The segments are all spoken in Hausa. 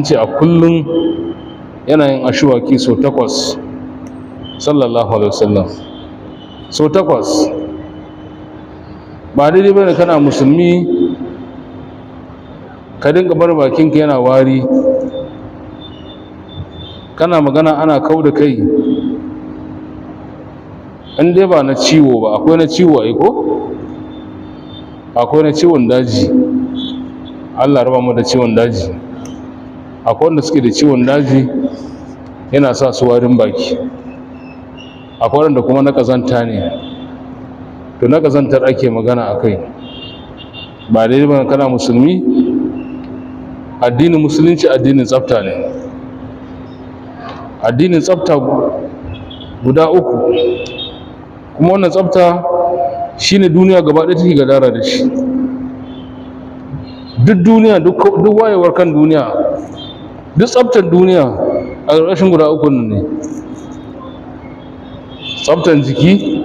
ce a kullum yana yin ashwaki sau 8 sallallahu alaihi wasallam sau 8. ba daidai bane kana musulmi ka dinga bar bakinka yana wari, kana magana ana kau da kai. in dai ba na ciwo ba, akwai na ciwo ai ko akwai na ciwon daji, Allah raba mu da ciwon daji. akwai wanda suke da ciwon daji yana sa su warin baki, akwai wanda kuma na kazanta ne, to na kazantar ake magana a kai. ba daidai ba kana musulmi. addinin musulunci addinin tsafta ne, addinin tsafta guda 3, kuma wannan tsafta shine duniya gaba ɗaya take gadara da shi. duk duniya, duk wayewar kan duniya, duk tsaftar duniya a ƙarƙashin guda 3 nan ne. tsaftar jiki,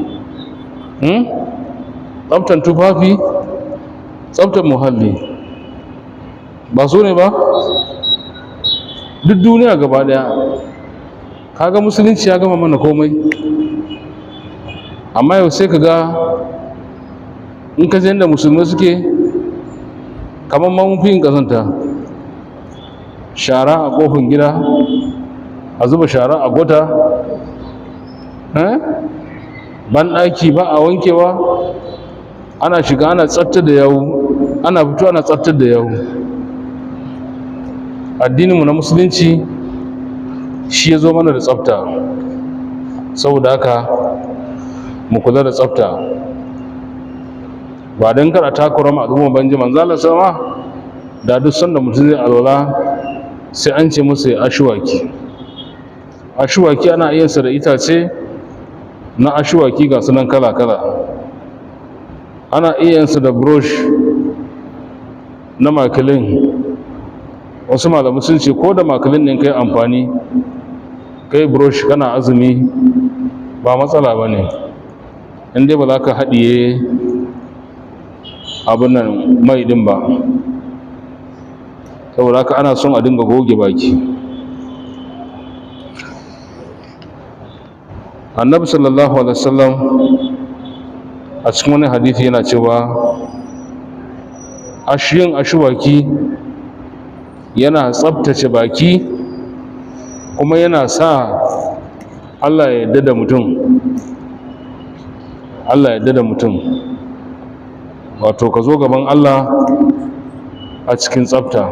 tsaftar tufafi, tsaftar muhalli. ba su ne ba? duk duniya gaba ɗaya. kaga musulunci ya gama mana komai. amma yau sai ka ga in ka da musulmai suke kamar ma mun fi yin ƙazanta. shara a ƙofar gida, a zuba shara a gwata, banɗaki ba a wankewa, ana shiga ana tsaftar da yawu, ana fito ana tsaftar da yawu. addininmu na musulunci shi ya zo mana da tsafta, saboda haka mu kula da tsafta. ba don kar a takura ma al'umma ban ji manzala sama da duk sanda mutum zai alwala sai an ce masa ya ashwaki. ashwaki ana iya sa da itace na ashwaki ga sunan kala kala. ana iya yin da brush na makilin. wasu malamai sun ce ko da makilin ɗin kai amfani kai brush kana azumi ba matsala ba ne, in dai ba za ka haɗiye abin nan mai ɗin ba. saboda haka ana son a dinga goge baki. annabi sallallahu alaihi wasallam a cikin wani hadisi yana cewa yin ashwaki yana tsabtace baki kuma yana sa Allah ya yarda da mutum. Allah ya yarda da mutum, wato ka zo gaban Allah a cikin tsafta,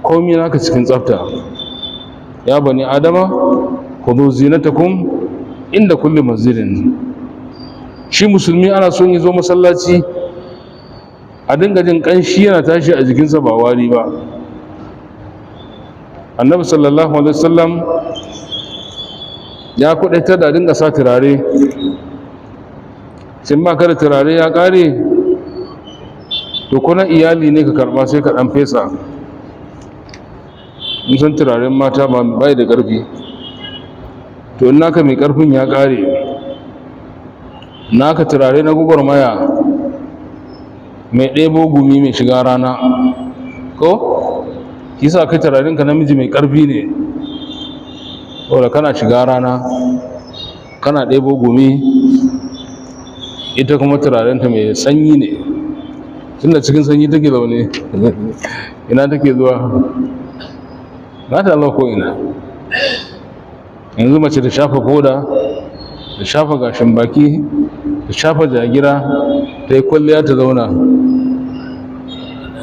komai naka cikin tsafta. ya bani adama khudhu zinatakum inda kulli masjidin. shi musulmi ana son ya zo masallaci a dinga jin kanshi yana tashi a jikinsa ba wari ba. annabi sallallahu alaihi wasallam ya kudaitar da dinga sa turare. sun ba ka da turare ya kare, to kuna iyali ne ka karba sai ka dan fesa. in san turaren mata ba bai da karfi, to in naka mai karfin ya kare, naka turare na gwagwarmaya mai ɗebo gumi mai shiga rana ko kisa kai turaren ka namiji mai karfi ne, saboda kana shiga rana kana ɗebo gumi. ita kuma turarenta mai sanyi ne, tunda cikin sanyi take zaune. ina take zuwa? ba ta Allah ko ina. yanzu mace ta shafa koda, ta shafa gashin baki, ta shafa jagira, ta yi kwalliya ta zauna.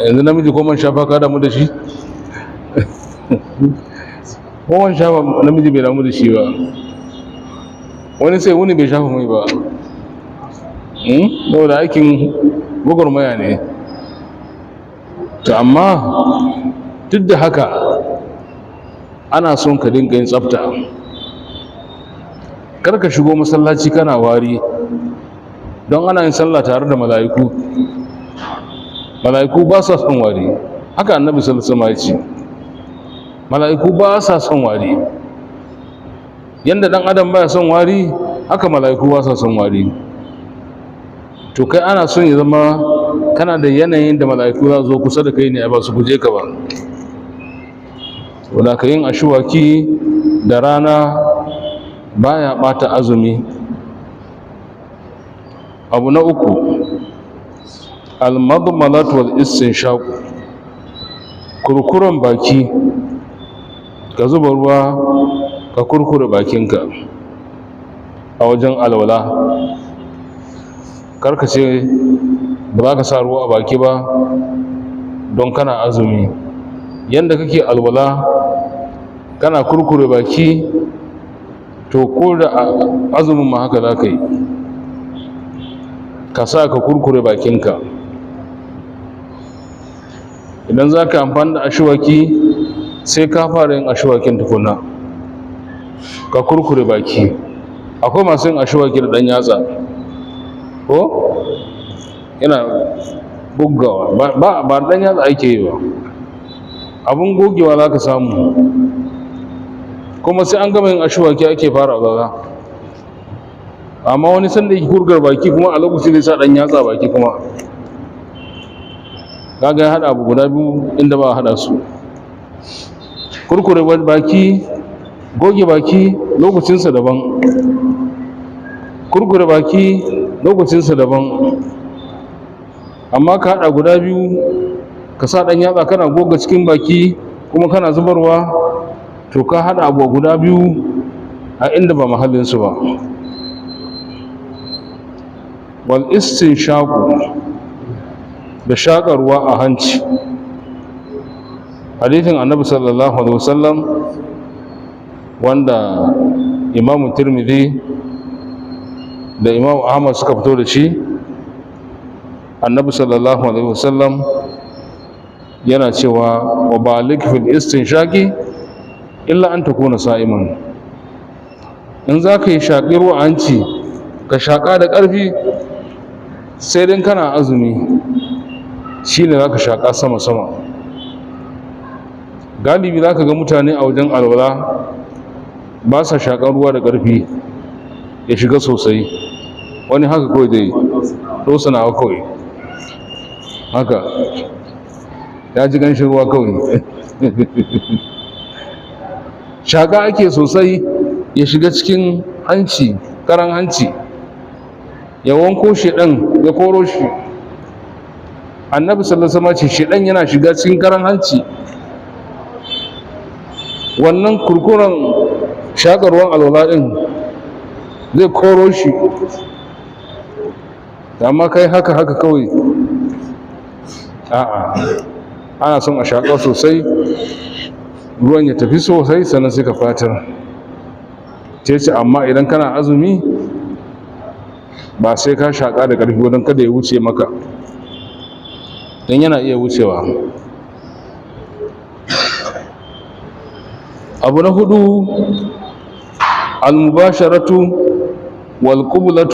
yanzu namiji ko man shafa ka damu da shi? ko man shafa namiji bai damu da shi ba. wani sai wuni bai shafa mai ba, saboda aikin gwagwarmaya ne. to amma duk da haka ana son ka dinga yin tsafta. kar ka shigo masallaci kana wari, don ana yin sallah tare da mala'iku. mala'iku ba sa son wari, haka annabi sallallahu alaihi wasallam ya ce mala'iku ba sa son wari. yanda dan adam baya son wari, haka mala'iku ba sa son wari. to kai ana son ya zama kana da yanayin da mala'iku za zo kusa da kai ne, ba su guje ka ba. wadda ka yin ashiwaki da rana baya ɓata azumi. Abu na uku, almadmalatu wal istinshaq, kurkuren baki, ka zuba ruwa ka kurkure bakinka a wajen alwala. Karka ce ba za ka sa ruwa a baki ba don kana azumi. Yanda kake alwala kana kurkure baki, to ko da azumin ma haka za ka yi, ka sa ka kurkure bakinka. Idan za ka amfani da ashiwaki sai ka fara yin ashiwakin tukuna, ka kurkure baki. Akwai masu yin ashiwaki da ɗan yatsa, ko yana bugawa, ba ɗan yatsa ake yi ba, abun gogewa za ka samu. Kuma sai an gama yin ashiwaki ake fara alwala. Amma wani sanda yake kurkure baki kuma a lokacin zai sa ɗan yatsa baki kuma, kaga ya haɗa abu guda biyu inda ba a haɗa su. Kurkure baki, goge baki lokacinsa daban, kurkure baki lokacinsa daban. Amma ka haɗa guda biyu, ka sa ɗan yatsa kana goga cikin baki kuma kana zubarwa, to ka haɗa abu guda biyu a inda ba mahallinsu ba. Wal istinshaqu, da shaƙarwa a hanci. Hadithin annabi sallallahu alaihi wasallam wanda imamu tirmidhi da imamu ahmad suka fito da shi, annabi sallallahu alaihi wasallam yana cewa wa balik fil istinshaqi illa an takuna sa'iman. In za ka yi shaƙi ruwa hanci, ka shaƙa da ƙarfi, sai dai kana azumi shi ne za ka shaƙa sama-sama. Galibi za ka ga mutane a wajen alwala ba sa shaƙar ruwa da ƙarfi ya shiga sosai. Wani haka kawai dai ɗosanawa kawai haka, ya ji ganshin ruwa kawai. Shaƙa ake sosai ya shiga cikin hanci, karan hanci, ya wanko shedan, ya koro shi. Annabi sallallahu alaihi wasallam ce shedan yana shiga cikin karan hanci. Wannan kurkuren shakarwan alwala din zai koro shi. Amma kai haka kawai, a'a, ana son a shaƙa sosai, ruwan ya tafi sosai, sannan sai ka fatar. Ce amma idan kana azumi ba sai ka shaƙa da ƙarfi don kada ya wuce maka, don yana iya wucewa. Abu na hudu, al-mubasharatu wal qiblatu